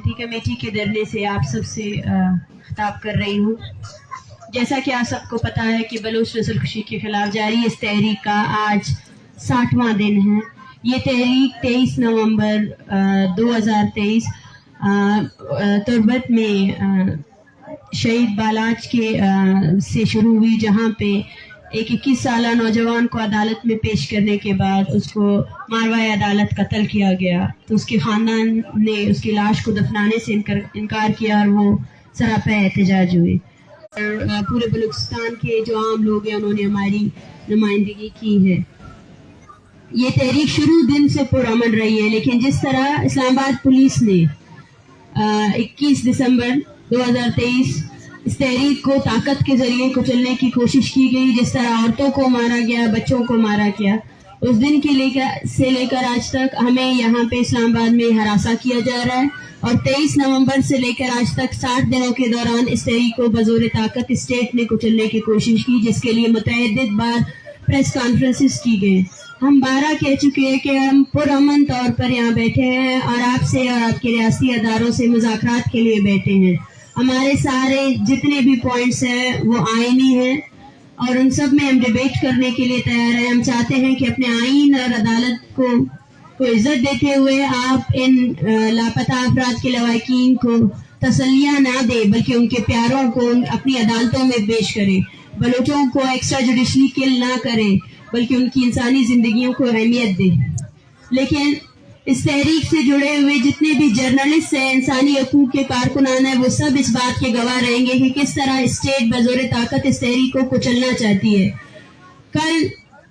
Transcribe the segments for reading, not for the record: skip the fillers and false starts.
سلطنتی committee کے دھرنے سے آپ سب سے خطاب کر رہی ہوں۔ جیسا کہ آپ سب کو پتا ہے کہ بلوچ نسل کشی کے خلاف جاری اس تحریک کا آج 60واں دن ہے۔ یہ تحریک 23 نومبر 2023 تربت میں شہید بالاچ کے سے شروع ہوئی، جہاں پہ ایک 21 سالہ نوجوان کو عدالت میں پیش کرنے کے بعد اس کو ماروائے عدالت قتل کیا گیا، تو اس کے خاندان نے اس کی لاش کو دفنانے سے انکار کیا اور وہ سراپا احتجاج ہوئے۔ پورے بلوچستان کے جو عام لوگ ہیں انہوں نے ہماری نمائندگی کی ہے۔ یہ تحریک شروع دن سے پرامن رہی ہے، لیکن جس طرح اسلام آباد پولیس نے 21 دسمبر 2023 اس تحریک کو طاقت کے ذریعے کچلنے کی کوشش کی گئی، جس طرح عورتوں کو مارا گیا، بچوں کو مارا گیا، اس دن سے لے کر آج تک ہمیں یہاں پہ اسلام آباد میں ہراساں کیا جا رہا ہے، اور 23 نومبر سے لے کر آج تک 60 دنوں کے دوران اس تحریک کو بزور طاقت اسٹیٹ نے کچلنے کی کوشش کی، جس کے لیے متعدد بار پریس کانفرنسز کی گئے۔ ہم 12 کہہ چکے ہیں کہ ہم پرامن طور پر یہاں بیٹھے ہیں اور آپ سے اور آپ کے ریاستی اداروں سے مذاکرات کے لیے بیٹھے ہیں۔ ہمارے سارے جتنے بھی پوائنٹس ہیں وہ آئینی ہیں اور ان سب میں ہم ڈیبیٹ کرنے کے لیے تیار ہیں۔ ہم چاہتے ہیں کہ اپنے آئین اور عدالت کو عزت دیتے ہوئے آپ ان لاپتہ افراد کے لواحقین کو تسلیاں نہ دے، بلکہ ان کے پیاروں کو اپنی عدالتوں میں پیش کرے، بلوچوں کو ایکسٹرا جوڈیشلی کل نہ کرے، بلکہ ان کی انسانی زندگیوں کو اہمیت دے۔ لیکن اس تحریک سے جڑے ہوئے جتنے بھی جرنلسٹ ہیں، انسانی حقوق کے کارکنان ہیں، وہ سب اس بات کے گواہ رہیں گے کہ کس طرح اسٹیٹ بزور طاقت اس تحریک کو کچلنا چاہتی ہے۔ کل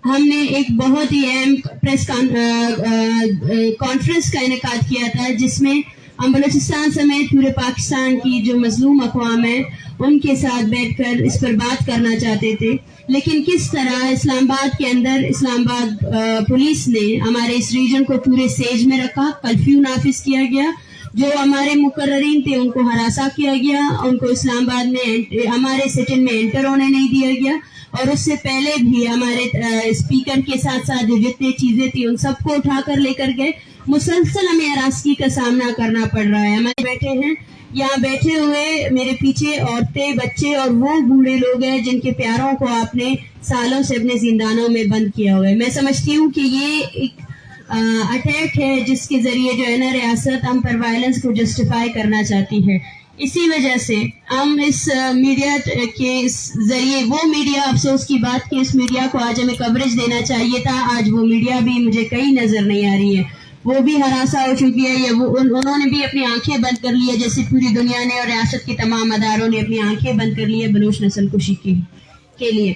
ہم نے ایک بہت ہی اہم پریس کانفرنس کا انعقاد کیا تھا، جس میں ہم بلوچستان سمیت پورے پاکستان کی جو مظلوم اقوام ہیں ان کے ساتھ بیٹھ کر اس پر بات کرنا چاہتے تھے، لیکن کس طرح اسلام آباد کے اندر اسلام آباد پولیس نے ہمارے اس ریجن کو پورے سیج میں رکھا، کرفیو نافذ کیا گیا، جو ہمارے مقررین تھے ان کو ہراساں کیا گیا، ان کو اسلام آباد میں ہمارے سٹن میں انٹر ہونے نہیں دیا گیا، اور اس سے پہلے بھی ہمارے اسپیکر کے ساتھ ساتھ جو جتنی چیزیں تھیں ان سب کو اٹھا کر لے کر گئے۔ مسلسل ہمیں ہراسگی کا سامنا کرنا پڑ رہا ہے۔ ہمارے بیٹھے ہیں یہاں بیٹھے ہوئے میرے پیچھے عورتیں، بچے اور وہ بوڑھے لوگ ہیں جن کے پیاروں کو آپ نے سالوں سے اپنے زندانوں میں بند کیا ہوا ہے۔ میں سمجھتی ہوں کہ یہ ایک اٹیک ہے جس کے ذریعے جو ہے نا ریاست ہم پر وائلنس کو جسٹیفائی کرنا چاہتی ہے۔ اسی وجہ سے ہم اس میڈیا کے ذریعے، وہ میڈیا افسوس کی بات کہ اس میڈیا کو آج ہمیں کوریج دینا چاہیے تھا، آج وہ میڈیا بھی مجھے کہیں نظر نہیں آ رہی ہے، وہ بھی ہراساں ہو چکی ہے، یا انہوں نے بھی اپنی آنکھیں بند کر لی ہے، جیسے پوری دنیا نے اور ریاست کے تمام اداروں نے اپنی آنکھیں بند کر لی ہے بلوچ نسل کشی کے لیے۔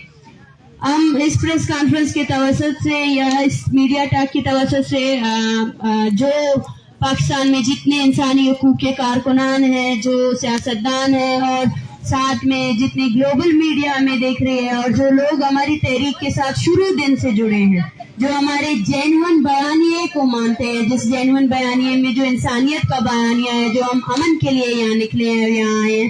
ہم اس پریس کانفرنس کے توسط سے یا اس میڈیا ٹاک کے توسط سے جو پاکستان میں جتنے انسانی حقوق کے کارکنان ہیں، جو سیاستدان ہیں، اور ساتھ میں جتنے گلوبل میڈیا ہمیں دیکھ رہے ہیں، اور جو لوگ ہماری تحریک کے ساتھ شروع دن سے جڑے ہیں، جو ہمارے جینون بیانیے کو مانتے ہیں، جس جینون بیانیے میں جو انسانیت کا بیانیہ ہے، جو ہم امن کے لیے یہاں نکلے ہیں، یہاں آئے ہیں،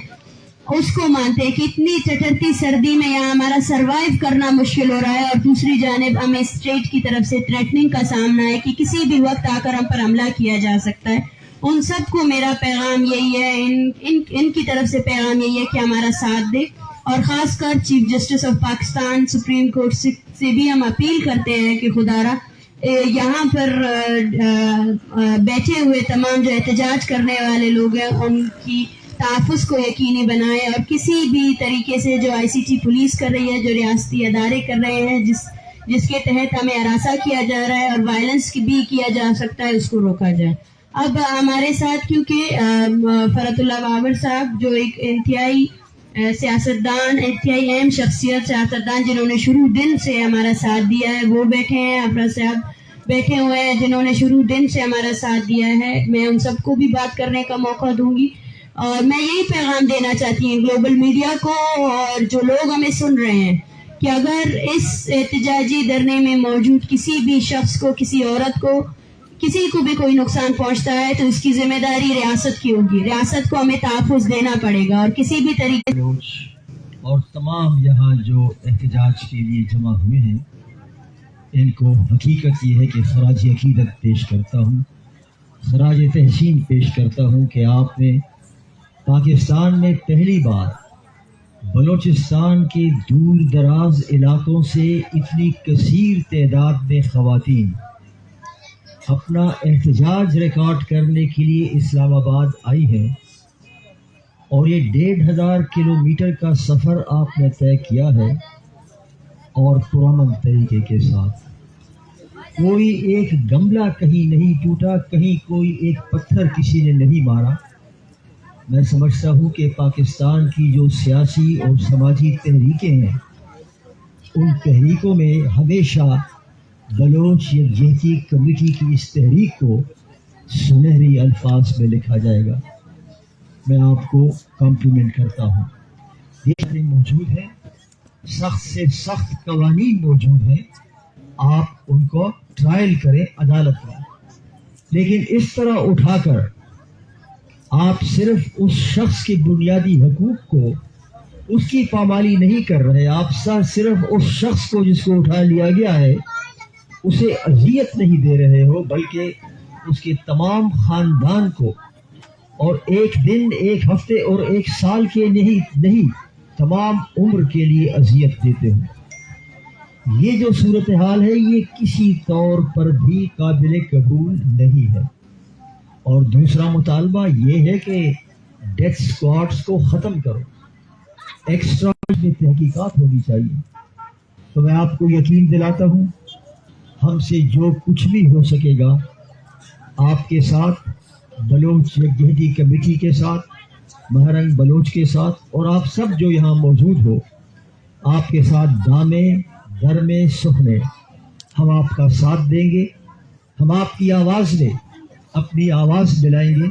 اس کو مانتے ہیں کہ اتنی چٹرتی سردی میں یہاں ہمارا سروائیو کرنا مشکل ہو رہا ہے، اور دوسری جانب ہمیں اسٹیٹ کی طرف سے تھریٹننگ کا سامنا ہے کہ کسی بھی وقت آ کر ہم پر حملہ کیا جا سکتا ہے۔ ان سب کو میرا پیغام یہی ہے، ان کی طرف سے پیغام یہی ہے کہ ہمارا ساتھ دے، اور خاص کر chief justice of Pakistan supreme court سے بھی ہم اپیل کرتے ہیں کہ خدارا یہاں پر بیٹھے ہوئے تمام جو احتجاج کرنے والے لوگ ہیں ان کی تحفظ کو یقینی بنائیں، اور کسی بھی طریقے سے جو آئی سی ٹی پولیس کر رہی ہے، جو ریاستی ادارے کر رہے ہیں، جس کے تحت ہمیں ہراساں کیا جا رہا ہے اور وائلنس بھی کیا جا سکتا ہے، اس کو روکا جائے۔ اب ہمارے ساتھ کیونکہ فرحت اللہ بابر صاحب جو ایک انتہائی سیاستدان، انتہائی اہم شخصیت سیاستدان جنہوں نے شروع دن سے ہمارا ساتھ دیا ہے، وہ بیٹھے ہیں، افراد صاحب بیٹھے ہوئے ہیں جنہوں نے شروع دن سے ہمارا ساتھ دیا ہے، میں ان سب کو بھی بات کرنے کا موقع دوں گی، اور میں یہی پیغام دینا چاہتی ہوں گلوبل میڈیا کو اور جو لوگ ہمیں سن رہے ہیں کہ اگر اس احتجاجی دھرنے میں موجود کسی بھی شخص کو، کسی عورت کو، کسی کو بھی کوئی نقصان پہنچتا ہے تو اس کی ذمہ داری ریاست کی ہوگی، ریاست کو ہمیں تحفظ دینا پڑے گا، اور کسی بھی طریقے اور تمام یہاں جو احتجاج کے لیے جمع ہوئے ہیں ان کو حقیقت یہ ہے کہ خراج عقیدت پیش کرتا ہوں خراج تحسین پیش کرتا ہوں کہ آپ نے پاکستان میں پہلی بار بلوچستان کے دور دراز علاقوں سے اتنی کثیر تعداد میں خواتین اپنا احتجاج ریکارڈ کرنے کے لیے اسلام آباد آئی ہیں، اور یہ 1500 کلومیٹر کا سفر آپ نے طے کیا ہے، اور پرامن طریقے کے ساتھ۔ کوئی ایک گملہ کہیں نہیں ٹوٹا، کہیں کوئی ایک پتھر کسی نے نہیں مارا۔ میں سمجھتا ہوں کہ پاکستان کی جو سیاسی اور سماجی تحریکیں ہیں، ان تحریکوں میں ہمیشہ بلوچ یکجہتی کمیٹی کی اس تحریک کو سنہری الفاظ میں لکھا جائے گا۔ میں آپ کو کمپلیمنٹ کرتا ہوں۔ یہ موجود ہے، سخت سے سخت قوانین موجود ہیں، آپ ان کو ٹرائل کریں عدالت میں، لیکن اس طرح اٹھا کر آپ صرف اس شخص کے بنیادی حقوق کو اس کی پامالی نہیں کر رہے، آپ صرف اس شخص کو جس کو اٹھا لیا گیا ہے اسے اذیت نہیں دے رہے ہو، بلکہ اس کے تمام خاندان کو، اور ایک دن، ایک ہفتے اور ایک سال کے نہیں تمام عمر کے لیے اذیت دیتے ہو۔ یہ جو صورتحال ہے یہ کسی طور پر بھی قابل قبول نہیں ہے۔ اور دوسرا مطالبہ یہ ہے کہ ڈیتھ اسکواڈز کو ختم کرو، ایکسٹرا میں تحقیقات ہونی چاہیے۔ تو میں آپ کو یقین دلاتا ہوں ہم سے جو کچھ بھی ہو سکے گا آپ کے ساتھ، بلوچ یکجہتی کمیٹی کے ساتھ، مہرنگ بلوچ کے ساتھ، اور آپ سب جو یہاں موجود ہو، آپ کے ساتھ دامے درمے سخنے ہم آپ کا ساتھ دیں گے۔ ہم آپ کی آواز میں اپنی آواز ملائیں گے،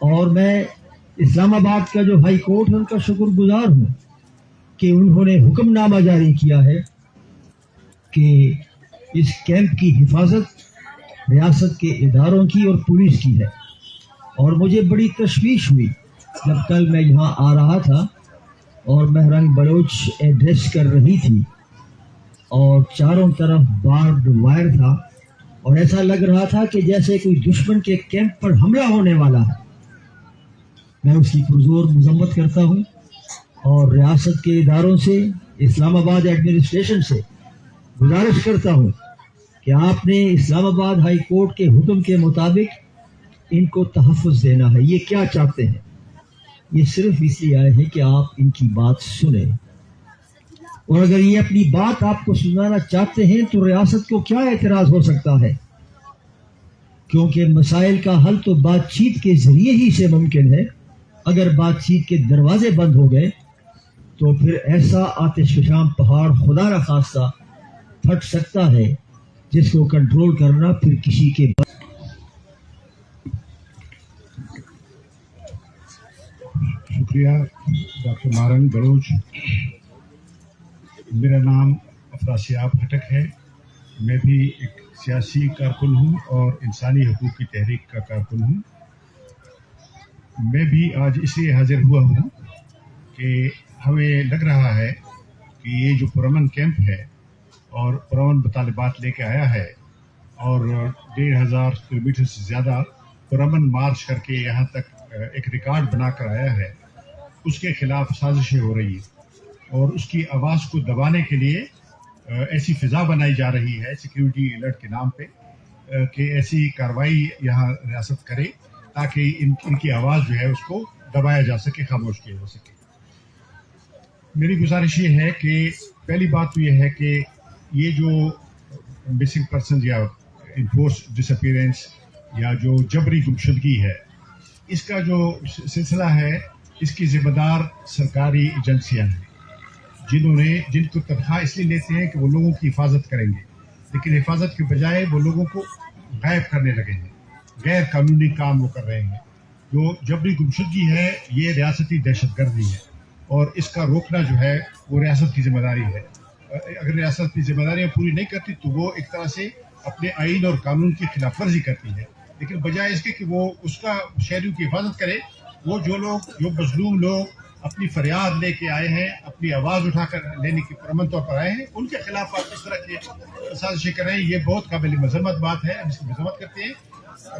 اور میں اسلام آباد کا جو ہائی کورٹ ہے ان کا شکر گزار ہوں کہ انہوں نے حکم نامہ جاری کیا ہے کہ اس کیمپ کی حفاظت ریاست کے اداروں کی اور پولیس کی ہے۔ اور مجھے بڑی تشویش ہوئی جب کل میں یہاں آ رہا تھا اور مہرنگ بلوچ ایڈریس کر رہی تھی اور چاروں طرف بارڈ وائر تھا، اور ایسا لگ رہا تھا کہ جیسے کوئی دشمن کے کیمپ پر حملہ ہونے والا ہے۔ میں اس کی پرزور مذمت کرتا ہوں، اور ریاست کے اداروں سے، اسلام آباد ایڈمنسٹریشن سے گزارش کرتا ہوں کہ آپ نے اسلام آباد ہائی کورٹ کے حکم کے مطابق ان کو تحفظ دینا ہے۔ یہ کیا چاہتے ہیں؟ یہ صرف اس لیے آئے ہیں کہ آپ ان کی بات سنیں، اور اگر یہ اپنی بات آپ کو سنانا چاہتے ہیں تو ریاست کو کیا اعتراض ہو سکتا ہے؟ کیونکہ مسائل کا حل تو بات چیت کے ذریعے ہی سے ممکن ہے۔ اگر بات چیت کے دروازے بند ہو گئے تو پھر ایسا آتش فشاں پہاڑ خدا نہ خواستہ پھٹ سکتا ہے جس کو کنٹرول کرنا پھر کسی کے بس۔ شکریہ ڈاکٹر مہرنگ بلوچ۔ میرا نام افراسیاب خٹک ہے، میں بھی ایک سیاسی کارکن ہوں اور انسانی حقوق کی تحریک کا کارکن ہوں۔ میں بھی آج اس لیے حاضر ہوا ہوں کہ ہمیں لگ رہا ہے کہ یہ جو پرامن کیمپ ہے اور پرامن مطالبات لے کے آیا ہے، اور 1500 کلومیٹر سے زیادہ پرامن مارچ کر کے یہاں تک ایک ریکارڈ بنا کر آیا ہے، اس کے خلاف سازشیں ہو رہی ہیں، اور اس کی آواز کو دبانے کے لیے ایسی فضا بنائی جا رہی ہے سیکیورٹی الرٹ کے نام پہ کہ ایسی کارروائی یہاں ریاست کرے تاکہ ان کی آواز جو ہے اس کو دبایا جا سکے، خاموش کیا جا سکے۔ میری گزارش یہ ہے کہ پہلی بات تو یہ ہے کہ یہ جو مسنگ پرسن یا انفورس ڈس اپیرنس یا جو جبری گمشدگی ہے، اس کا جو سلسلہ ہے، اس کی ذمہ دار سرکاری ایجنسیاں ہیں جن کو تنخواہ اس لیے لیتے ہیں کہ وہ لوگوں کی حفاظت کریں گے، لیکن حفاظت کے بجائے وہ لوگوں کو غائب کرنے لگے ہیں، غیر قانونی کام وہ کر رہے ہیں۔ جو جبری گمشدگی ہے یہ ریاستی دہشت گردی ہے، اور اس کا روکنا جو ہے وہ ریاست کی ذمہ داری ہے۔ اگر ریاست کی ذمہ داریاں پوری نہیں کرتی تو وہ ایک طرح سے اپنے آئین اور قانون کی خلاف ورزی کرتی ہے، لیکن بجائے اس کے کہ وہ اس کا شہریوں کی حفاظت کرے، وہ جو مظلوم لوگ اپنی فریاد لے کے آئے ہیں، اپنی آواز اٹھا کر لینے کی پرامن طور پر آئے ہیں، ان کے خلاف آپ اس طرح کی سازشیں کر رہے ہیں، یہ بہت قابل مذمت بات ہے، ہم اس کی مذمت کرتے ہیں۔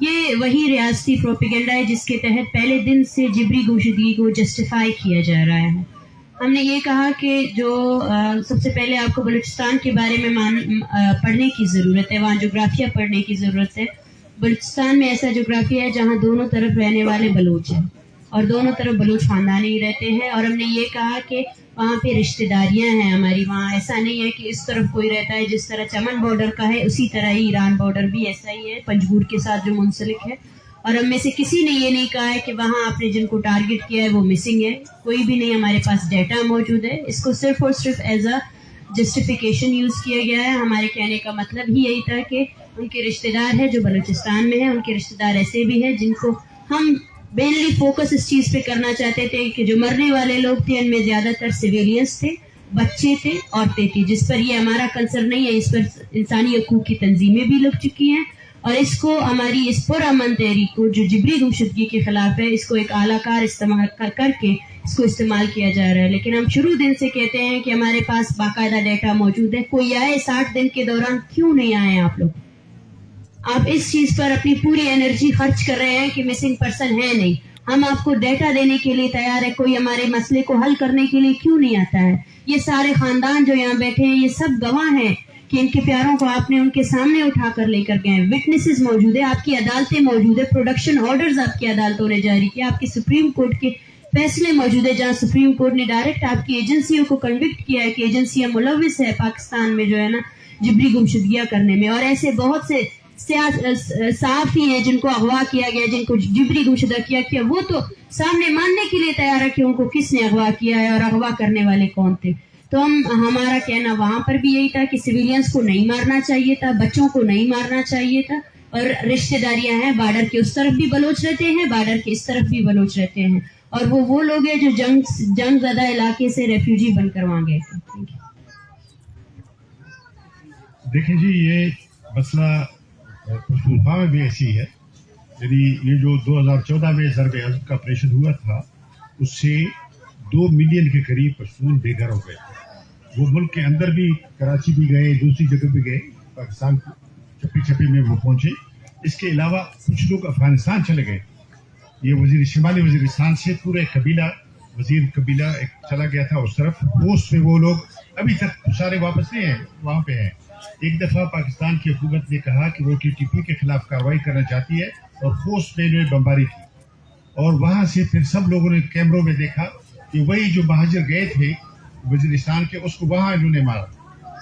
یہ وہی ریاستی پروپیگنڈا ہے جس کے تحت پہلے دن سے جبری گمشدگی کو جسٹیفائی کیا جا رہا ہے. ہم نے یہ کہا کہ جو سب سے پہلے آپ کو بلوچستان کے بارے میں پڑھنے کی ضرورت ہے, وہاں جغرافیہ پڑھنے کی ضرورت ہے. بلوچستان میں ایسا جغرافیہ ہے جہاں دونوں طرف رہنے والے بلوچ ہیں اور دونوں طرف بلوچ خاندان ہی رہتے ہیں. اور ہم نے یہ کہا کہ وہاں پہ رشتہ داریاں ہیں ہماری, وہاں ایسا نہیں ہے کہ اس طرف کوئی رہتا ہے جس طرح چمن بارڈر کا ہے اسی طرح ہی ایران بارڈر بھی ایسا ہی ہے پنجگور کے ساتھ جو منسلک ہے. اور ہم میں سے کسی نے یہ نہیں کہا ہے کہ وہاں آپ نے جن کو ٹارگٹ کیا ہے وہ مسنگ ہے, کوئی بھی نہیں. ہمارے پاس ڈیٹا موجود ہے, اس کو صرف اور صرف ایز اے جسٹیفیکیشن یوز کیا گیا ہے. ہمارے کہنے کا مطلب ہی یہی تھا کہ ان کے رشتہ دار ہیں جو بلوچستان میں ہیں, ان کے رشتہ دار ایسے بھی ہیں جن کو ہم مینلی فوکس اس چیز پہ کرنا چاہتے تھے کہ جو مرنے والے لوگ تھے ان میں زیادہ تر سویلینس تھے, بچے تھے, عورتیں تھیں, جس پر یہ ہمارا کنسرن نہیں ہے. اس پر انسانی حقوق کی تنظیمیں بھی لگ چکی ہیں اور اس کو ہماری اس پرامن تحریک کو جو جبری گمشدگی کے خلاف ہے اس کو ایک اعلیٰ کار استعمال کر کے اس کو استعمال کیا جا رہا ہے. لیکن ہم شروع دن سے کہتے ہیں کہ ہمارے پاس باقاعدہ ڈیٹا موجود ہے. کوئی آئے 60 دن کے دوران کیوں نہیں آئے آپ لوگ؟ آپ اس چیز پر اپنی پوری انرجی خرچ کر رہے ہیں کہ مسنگ پرسن ہے نہیں. ہم آپ کو ڈیٹا دینے کے لیے تیار ہے, کوئی ہمارے مسئلے کو حل کرنے کے لیے کیوں نہیں آتا ہے؟ یہ سارے خاندان جو یہاں بیٹھے ہیں یہ سب گواہ ہیں کہ ان کے پیاروں کو آپ نے ان کے سامنے اٹھا کر لے کر گئے ہیں. وٹنسز موجود ہے, آپ کی عدالتیں موجود ہے, پروڈکشن آرڈرز آپ کی عدالتوں نے جاری کیا, آپ کی سپریم کورٹ کے فیصلے موجود ہے جہاں سپریم کورٹ نے ڈائریکٹ آپ کی ایجنسیوں کو کنوکٹ کیا ہے کہ ایجنسیاں ملوث ہے پاکستان میں جو ہے نا جبری گمشدگیاں کرنے میں. اور ایسے بہت سے صحافی ہیں جن کو اغوا کیا گیا, جن کو جبری گمشدہ کیا, وہ تو سامنے ماننے کے لیے تیار ہے کہ ان کو کس نے اغوا کیا ہے اور اغوا کرنے والے کون تھے. تو ہمارا کہنا وہاں پر بھی یہی تھا کہ سویلینس کو نہیں مارنا چاہیے تھا, بچوں کو نہیں مارنا چاہیے تھا. اور رشتہ داریاں ہیں, بارڈر کے اس طرف بھی بلوچ رہتے ہیں, بارڈر کے اس طرف بھی بلوچ رہتے ہیں, اور وہ لوگ ہیں جو جنگ زدہ علاقے سے ریفیوجی بن کر وہاں گئے تھے. دیکھیں جی, یہ مسئلہ پختونخوا میں بھی ایسی ہے. یعنی یہ جو 2014 میں ضرب عضب کا آپریشن ہوا تھا اس سے 2 ملین کے قریب پشتون بے گھر ہو گئے. وہ ملک کے اندر بھی, کراچی بھی گئے, دوسری جگہ بھی گئے, پاکستان چپی چپی میں وہ پہنچے. اس کے علاوہ کچھ لوگ افغانستان چلے گئے. یہ شمالی وزیرستان سے پورے وزیر قبیلہ ایک چلا گیا تھا اس طرف. پوسٹ میں وہ لوگ ابھی تک سارے واپس نہیں ہیں, وہاں پہ ہیں. ایک دفعہ پاکستان کی حکومت نے کہا کہ وہ TTP کے خلاف کارروائی کرنا چاہتی ہے اور پوسٹ میں انہوں نے بمباری کی. اور وہاں سے پھر سب لوگوں نے کیمروں میں دیکھا کہ وہی جو مہاجر گئے تھے وزیرستان کے, اس کو وہاں انہوں نے مارا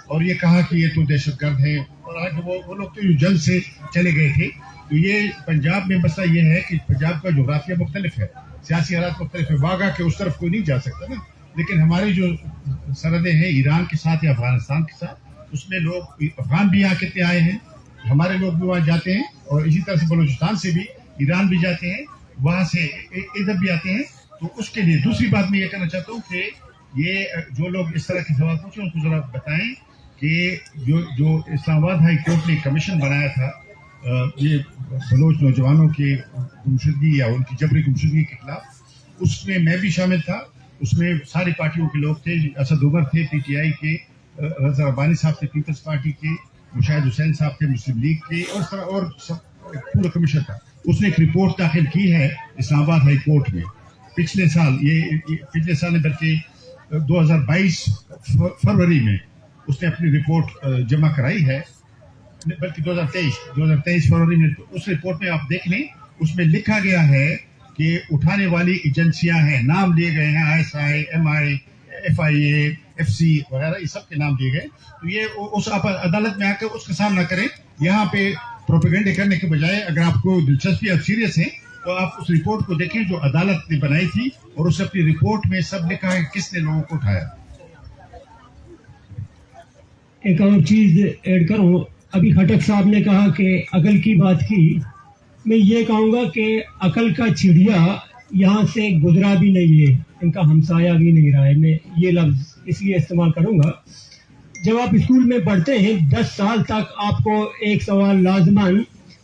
اور یہ کہا کہ یہ تو دہشت گرد ہیں. اور آج وہ لوگ تو جنگ سے چلے گئے تھے. تو یہ پنجاب میں مسئلہ یہ ہے کہ پنجاب کا جغرافیہ مختلف ہے, سیاسی حالات مختلف ہے. واگا کے اس طرف کوئی نہیں جا سکتا نا, لیکن ہماری جو سرحدیں ہیں ایران کے ساتھ یا افغانستان کے ساتھ, اس میں لوگ افغان بھی یہاں کتنے آئے ہیں, ہمارے لوگ بھی وہاں جاتے ہیں. اور اسی طرح سے بلوچستان سے بھی ایران بھی جاتے ہیں, وہاں سے ادھر بھی آتے ہیں. تو اس کے لیے دوسری بات میں یہ کہنا چاہتا ہوں کہ یہ جو لوگ اس طرح کے سوال پوچھیں ان کو ذرا بتائیں کہ جو اسلام آباد ہائی کورٹ نے کمیشن بنایا تھا یہ بلوچ نوجوانوں کے گمشدگی یا ان کی جبری گمشدگی کے خلاف, اس میں میں بھی شامل تھا. اس میں ساری پارٹیوں کے لوگ تھے. اسد عمر تھے PTI کے, رضا ربانی صاحب تھے پیپلز پارٹی کے, مشاہد حسین صاحب تھے مسلم لیگ کے, اور پورا کمیشن تھا. اس نے ایک رپورٹ داخل کی ہے اسلام آباد ہائی کورٹ میں پچھلے سال نے بلکہ 2022 فروری میں اس نے اپنی رپورٹ جمع کرائی ہے, بلکہ 2023 فروری میں. اس رپورٹ میں آپ دیکھ لیں, اس میں لکھا گیا ہے کہ اٹھانے والی ایجنسیاں ہیں, نام لیے گئے ہیں, ISI, MI, FIA, FC وغیرہ, یہ سب کے نام دیے گئے. تو یہ اس آپ عدالت میں آ کر اس کا سامنا کریں. یہاں پہ پروپیگنڈے کرنے کے بجائے اگر آپ کو دلچسپی, آپ سیریس ہیں تو آپ اس رپورٹ کو دیکھیں جو عدالت نے بنائی تھی, اور اس اپنی رپورٹ میں سب لکھا ہے کس نے لوگوں کو اٹھایا. ایک اور چیز ایڈ کروں, ابھی خٹک صاحب نے کہا کہ عقل کی بات کی. میں یہ کہوں گا کہ عقل کا چڑیا یہاں سے گزرا بھی نہیں ہے, ان کا ہمسایہ بھی نہیں رہا ہے. میں یہ لفظ اس لیے استعمال کروں گا, جب آپ اسکول میں پڑھتے ہیں 10 سال تک آپ کو ایک سوال لازماً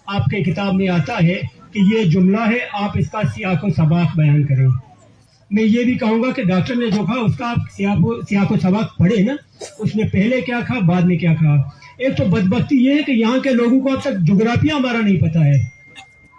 آپ کے کتاب میں آتا ہے کہ یہ جملہ ہے, آپ اس کا سیاق و سباق بیان کریں. میں یہ بھی کہوں گا کہ ڈاکٹر نے جو کہا اس کا آپ سیاق و سباق پڑھے نا, اس نے پہلے کیا کہا بعد میں کیا کہا. ایک تو بدبختی یہ ہے کہ یہاں کے لوگوں کو اب تک جغرافیہ ہمارا نہیں پتہ ہے.